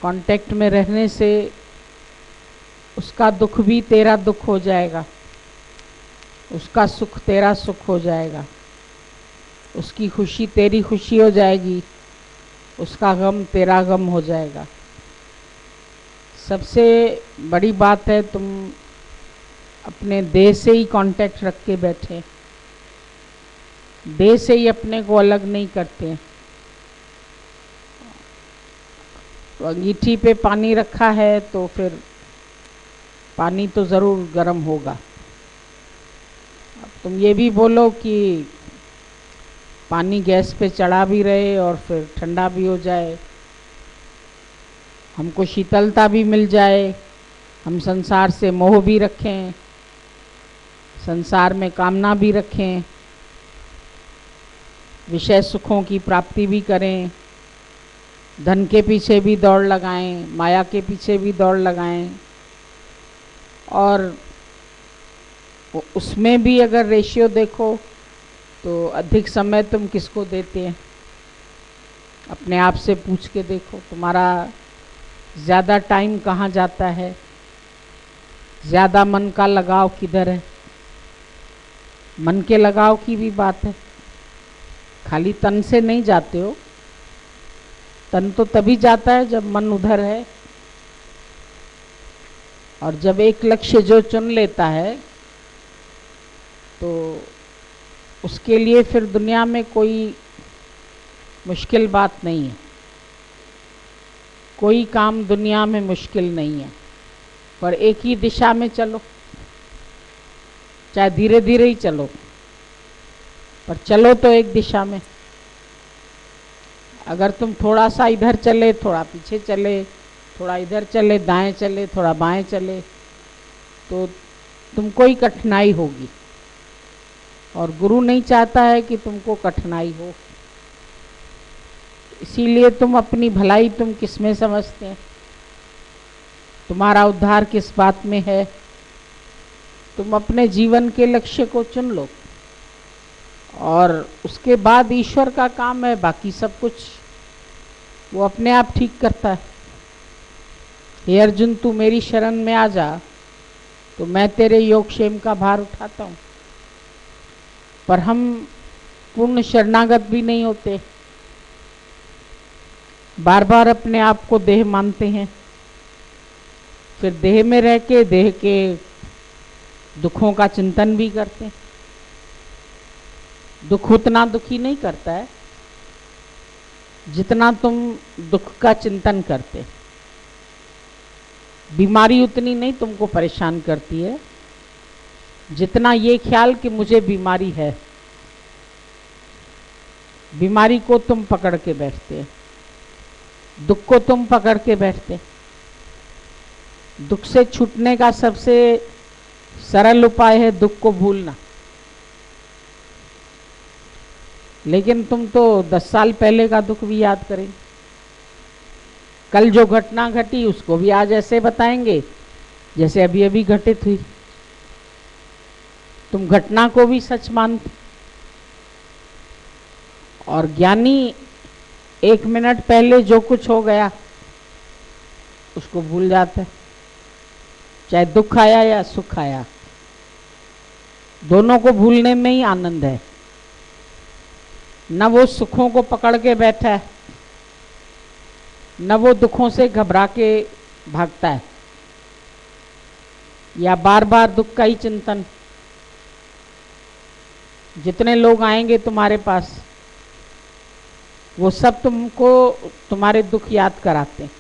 Contact में रहने से उसका दुख भी तेरा दुख हो जाएगा, उसका सुख तेरा सुख हो जाएगा, उसकी खुशी तेरी खुशी हो जाएगी, उसका गम तेरा गम हो जाएगा। सबसे बड़ी बात है तुम अपने देह से ही कांटेक्ट रख के बैठे, देह से ही अपने को अलग नहीं करते। तो अंगीठी पे पानी रखा है तो फिर पानी तो ज़रूर गर्म होगा। अब तुम ये भी बोलो कि पानी गैस पे चढ़ा भी रहे और फिर ठंडा भी हो जाए, हमको शीतलता भी मिल जाए, हम संसार से मोह भी रखें, संसार में कामना भी रखें, विषय सुखों की प्राप्ति भी करें, धन के पीछे भी दौड़ लगाएं, माया के पीछे भी दौड़ लगाएं, और उसमें भी अगर रेशियो देखो तो अधिक समय तुम किसको देते हैं? अपने आप से पूछ के देखो, तुम्हारा ज़्यादा टाइम कहाँ जाता है, ज़्यादा मन का लगाव किधर है? मन के लगाव की भी बात है, खाली तन से नहीं जाते हो। तन तो तभी जाता है जब मन उधर है, और जब एक लक्ष्य जो चुन लेता है तो उसके लिए फिर दुनिया में कोई मुश्किल बात नहीं है, कोई काम दुनिया में मुश्किल नहीं है। पर एक ही दिशा में चलो, चाहे धीरे धीरे ही चलो, पर चलो तो एक दिशा में। अगर तुम थोड़ा सा इधर चले, थोड़ा पीछे चले, थोड़ा इधर चले, दाएं चले, थोड़ा बाएं चले, तो तुमको ही कठिनाई होगी, और गुरु नहीं चाहता है कि तुमको कठिनाई हो। इसीलिए तुम अपनी भलाई तुम किस में समझते हैं? तुम्हारा उद्धार किस बात में है? तुम अपने जीवन के लक्ष्य को चुन लो, और उसके बाद ईश्वर का काम है, बाकी सब कुछ वो अपने आप ठीक करता है। हे अर्जुन, तू मेरी शरण में आ जा तो मैं तेरे योगक्षेम का भार उठाता हूँ। पर हम पूर्ण शरणागत भी नहीं होते, बार बार अपने आप को देह मानते हैं, फिर देह में रह के देह के दुखों का चिंतन भी करते हैं। दुख उतना दुखी नहीं करता है जितना तुम दुख का चिंतन करते। बीमारी उतनी नहीं तुमको परेशान करती है जितना ये ख्याल कि मुझे बीमारी है। बीमारी को तुम पकड़ के बैठते, दुख को तुम पकड़ के बैठते। दुख से छूटने का सबसे सरल उपाय है दुख को भूलना। लेकिन तुम तो 10 साल पहले का दुख भी याद करेंगे, कल जो घटना घटी उसको भी आज ऐसे बताएंगे जैसे अभी अभी घटित हुई। तुम घटना को भी सच मानते, और ज्ञानी 1 मिनट पहले जो कुछ हो गया उसको भूल जाता है, चाहे दुख आया या सुख आया, दोनों को भूलने में ही आनंद है। न वो सुखों को पकड़ के बैठा है, न वो दुखों से घबरा के भागता है, या बार बार दुख का ही चिंतन। जितने लोग आएंगे तुम्हारे पास वो सब तुमको तुम्हारे दुख याद कराते हैं।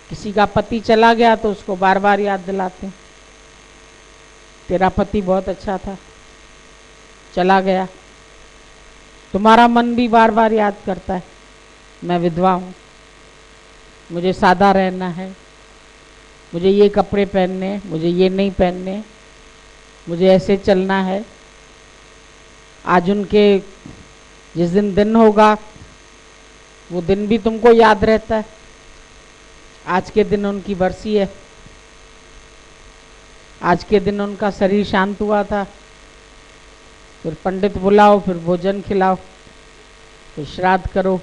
किसी का पति चला गया तो उसको बार बार याद दिलाते हैं, तेरा पति बहुत अच्छा था, चला गया। तुम्हारा मन भी बार बार याद करता है, मैं विधवा हूँ, मुझे सादा रहना है, मुझे ये कपड़े पहनने, मुझे ये नहीं पहनने, मुझे ऐसे चलना है। आज उनके जिस दिन होगा वो दिन भी तुमको याद रहता है। आज के दिन उनकी बरसी है, आज के दिन उनका शरीर शांत हुआ था, फिर पंडित बुलाओ, फिर भोजन खिलाओ, फिर श्राद्ध करो।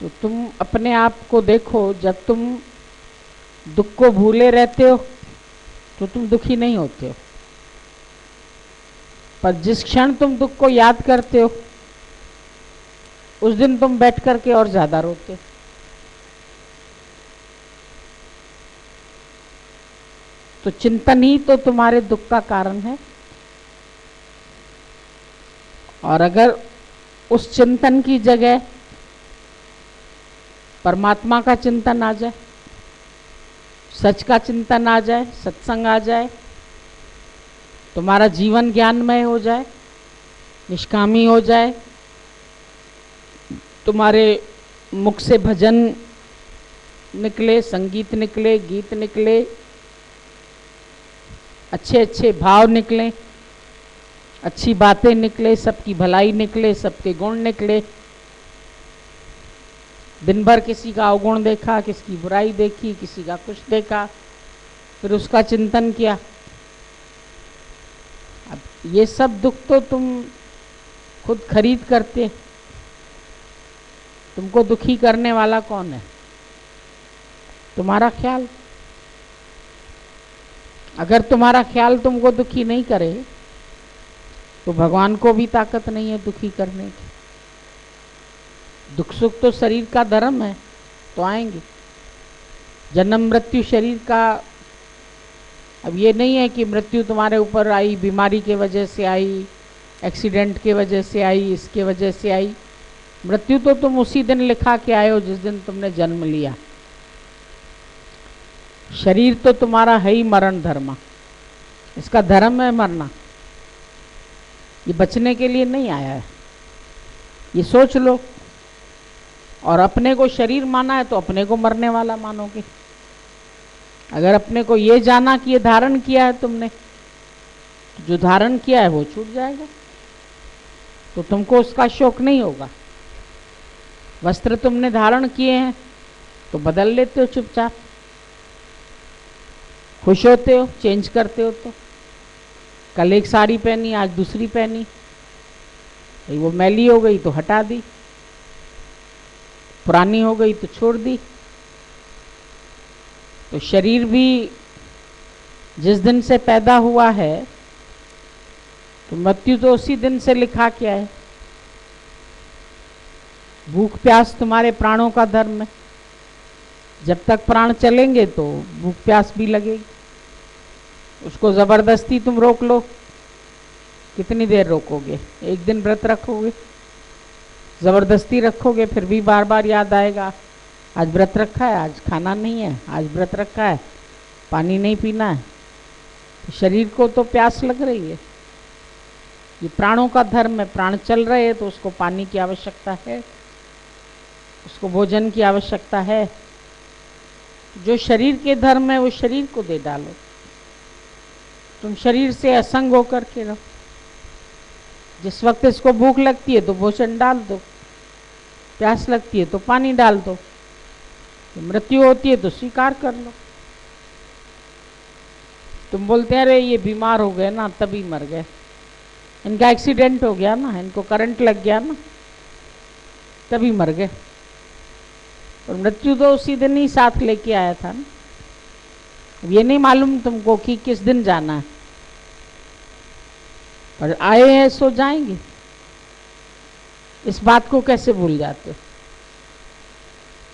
तो तुम अपने आप को देखो, जब तुम दुख को भूले रहते हो तो तुम दुखी नहीं होते हो, पर जिस क्षण तुम दुख को याद करते हो उस दिन तुम बैठ करके और ज्यादा रोते हो। तो चिंतन ही तो तुम्हारे दुख का कारण है। और अगर उस चिंतन की जगह परमात्मा का चिंतन आ जाए, सच का चिंतन आ जाए, सत्संग आ जाए, तुम्हारा जीवन ज्ञानमय हो जाए, निष्कामी हो जाए, तुम्हारे मुख से भजन निकले, संगीत निकले, गीत निकले, अच्छे अच्छे भाव निकले, अच्छी बातें निकले, सबकी भलाई निकले, सबके गुण निकले। दिन भर किसी का अवगुण देखा, किसी की बुराई देखी, किसी का कुछ देखा, फिर उसका चिंतन किया। अब ये सब दुख तो तुम खुद खरीद करते, तुमको दुखी करने वाला कौन है? तुम्हारा ख्याल। अगर तुम्हारा ख्याल तुमको दुखी नहीं करे तो भगवान को भी ताकत नहीं है दुखी करने की। दुख सुख तो शरीर का धर्म है, तो आएंगे। जन्म मृत्यु शरीर का। अब ये नहीं है कि मृत्यु तुम्हारे ऊपर आई, बीमारी के वजह से आई, एक्सीडेंट के वजह से आई, इसके वजह से आई। मृत्यु तो तुम उसी दिन लिखा के आए हो जिस दिन तुमने जन्म लिया। शरीर तो तुम्हारा है ही मरण धर्म, इसका धर्म है मरना। ये बचने के लिए नहीं आया है, ये सोच लो। और अपने को शरीर माना है तो अपने को मरने वाला मानोगे। अगर अपने को ये जाना कि ये धारण किया है तुमने, तो जो धारण किया है वो छूट जाएगा, तो तुमको उसका शौक नहीं होगा। वस्त्र तुमने धारण किए हैं तो बदल लेते हो चुपचाप, खुश होते हो, चेंज करते हो। तो कल एक साड़ी पहनी, आज दूसरी पहनी, वो मैली हो गई तो हटा दी, पुरानी हो गई तो छोड़ दी। तो शरीर भी जिस दिन से पैदा हुआ है, तो मृत्यु तो उसी दिन से लिखा क्या है। भूख प्यास तुम्हारे प्राणों का धर्म है। जब तक प्राण चलेंगे तो भूख प्यास भी लगेगी। उसको जबरदस्ती तुम रोक लो, कितनी देर रोकोगे? एक दिन व्रत रखोगे, जबरदस्ती रखोगे, फिर भी बार बार याद आएगा, आज व्रत रखा है, आज खाना नहीं है, आज व्रत रखा है, पानी नहीं पीना है। तो शरीर को तो प्यास लग रही है, ये प्राणों का धर्म है। प्राण चल रहे हैं तो उसको पानी की आवश्यकता है, उसको भोजन की आवश्यकता है। जो शरीर के धर्म है वो शरीर को दे डालो। तुम शरीर से असंग होकर के रहो। जिस वक्त इसको भूख लगती है तो भोजन डाल दो, प्यास लगती है तो पानी डाल दो, मृत्यु होती है तो स्वीकार कर लो। तुम बोलते हैं अरे ये बीमार हो गए ना तभी मर गए, इनका एक्सीडेंट हो गया ना, इनको करंट लग गया ना तभी मर गए। और मृत्यु तो उसी दिन ही साथ लेके आया था ना। ये नहीं मालूम तुमको कि किस दिन जाना है, पर आए हैं सो जाएंगे। इस बात को कैसे भूल जाते हो?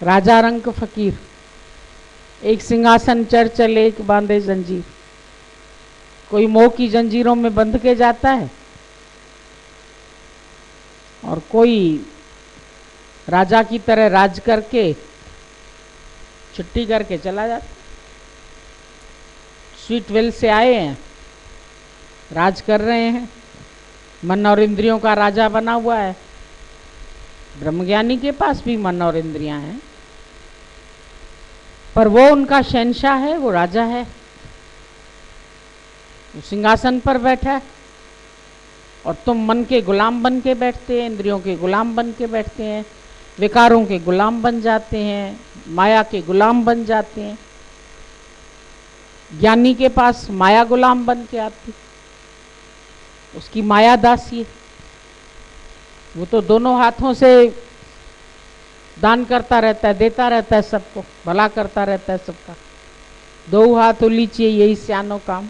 राजा रंक फकीर, एक सिंहासन चढ़ चले एक बांधे जंजीर। कोई मोह की जंजीरों में बंध के जाता है और कोई राजा की तरह राज करके छुट्टी करके चला जाता। स्वीट विल से आए हैं, राज कर रहे हैं, मन और इंद्रियों का राजा बना हुआ है। ब्रह्मज्ञानी के पास भी मन और इंद्रियां हैं, पर वो उनका शहंशाह है, वो राजा है, वो सिंहासन पर बैठा है। और तुम मन के गुलाम बन के बैठते हैं, इंद्रियों के गुलाम बन के बैठते हैं, विकारों के गुलाम बन जाते हैं, माया के गुलाम बन जाते हैं। ज्ञानी के पास माया गुलाम बन के आती, उसकी माया दासी। वो तो दोनों हाथों से दान करता रहता है, देता रहता है सबको, भला करता रहता है सबका। दो हाथ उलीचिए यही सियानो काम,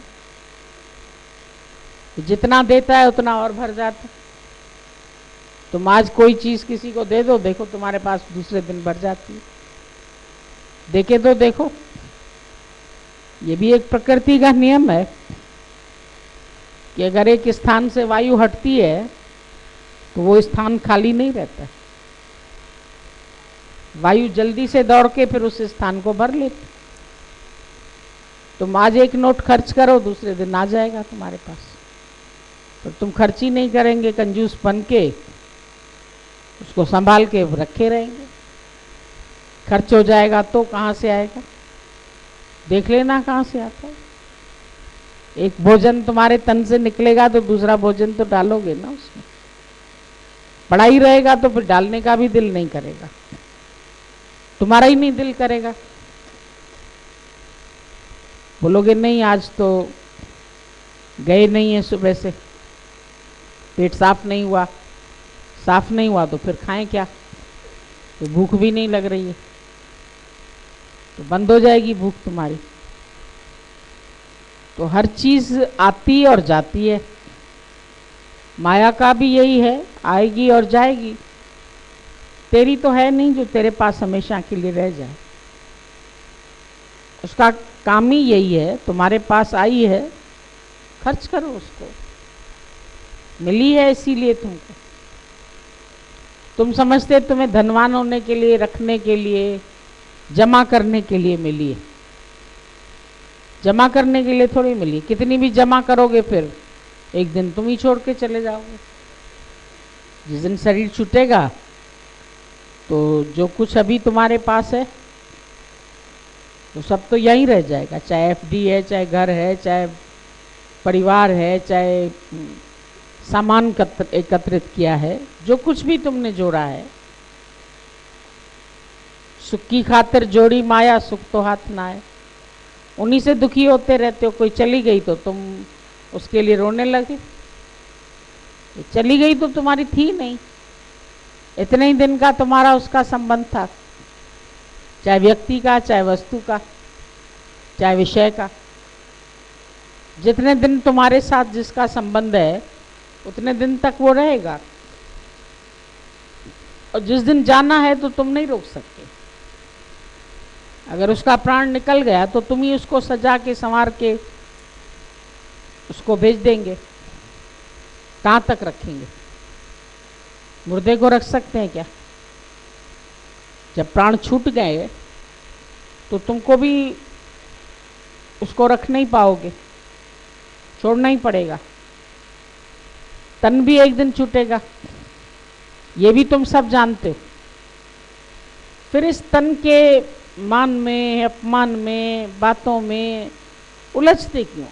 जितना देता है उतना और भर जाता है। तुम आज कोई चीज किसी को दे दो, देखो तुम्हारे पास दूसरे दिन भर जाती है। देखे तो देखो, ये भी एक प्रकृति का नियम है कि अगर एक स्थान से वायु हटती है तो वो स्थान खाली नहीं रहता है। वायु जल्दी से दौड़ के फिर उस स्थान को भर लेती। तुम आज एक नोट खर्च करो, दूसरे दिन आ जाएगा तुम्हारे पास। तो तुम खर्च ही नहीं करेंगे, कंजूस बन के उसको संभाल के रखे रहेंगे। खर्च हो जाएगा तो कहाँ से आएगा, देख लेना कहाँ से आता है। एक भोजन तुम्हारे तन से निकलेगा तो दूसरा भोजन तो डालोगे ना उसमें। पड़ा ही रहेगा तो फिर डालने का भी दिल नहीं करेगा, तुम्हारा ही नहीं दिल करेगा। बोलोगे नहीं आज तो गए नहीं है सुबह से, पेट साफ नहीं हुआ, साफ नहीं हुआ तो फिर खाएं क्या, तो भूख भी नहीं लग रही है, तो बंद हो जाएगी भूख तुम्हारी। तो हर चीज आती और जाती है, माया का भी यही है, आएगी और जाएगी। तेरी तो है नहीं जो तेरे पास हमेशा के लिए रह जाए। उसका काम ही यही है, तुम्हारे पास आई है, खर्च करो उसको, मिली है इसीलिए तुमको। तुम समझते तुम्हें धनवान होने के लिए, रखने के लिए, जमा करने के लिए मिली है। जमा करने के लिए थोड़ी मिली। कितनी भी जमा करोगे फिर एक दिन तुम ही छोड़ के चले जाओगे। जिस दिन शरीर छूटेगा तो जो कुछ अभी तुम्हारे पास है तो सब तो यहीं रह जाएगा। चाहे एफडी है, चाहे घर है, चाहे परिवार है, चाहे सामान एकत्रित किया है, जो कुछ भी तुमने जोड़ा है। सुख की खातिर जोड़ी माया, सुख तो हाथ ना आए। उन्हीं से दुखी होते रहते हो। कोई चली गई तो तुम उसके लिए रोने लगे। चली गई तो तुम्हारी थी नहीं, इतने ही दिन का तुम्हारा उसका संबंध था, चाहे व्यक्ति का, चाहे वस्तु का, चाहे विषय का। जितने दिन तुम्हारे साथ जिसका संबंध है उतने दिन तक वो रहेगा, और जिस दिन जाना है तो तुम नहीं रोक सकते। अगर उसका प्राण निकल गया तो तुम ही उसको सजा के संवार के उसको भेज देंगे। कहाँ तक रखेंगे? मुर्दे को रख सकते हैं क्या? जब प्राण छूट गए तो तुमको भी उसको रख नहीं पाओगे, छोड़ना ही पड़ेगा। तन भी एक दिन छूटेगा, ये भी तुम सब जानते हो। फिर इस तन के मान में, अपमान में, बातों में उलझते क्यों?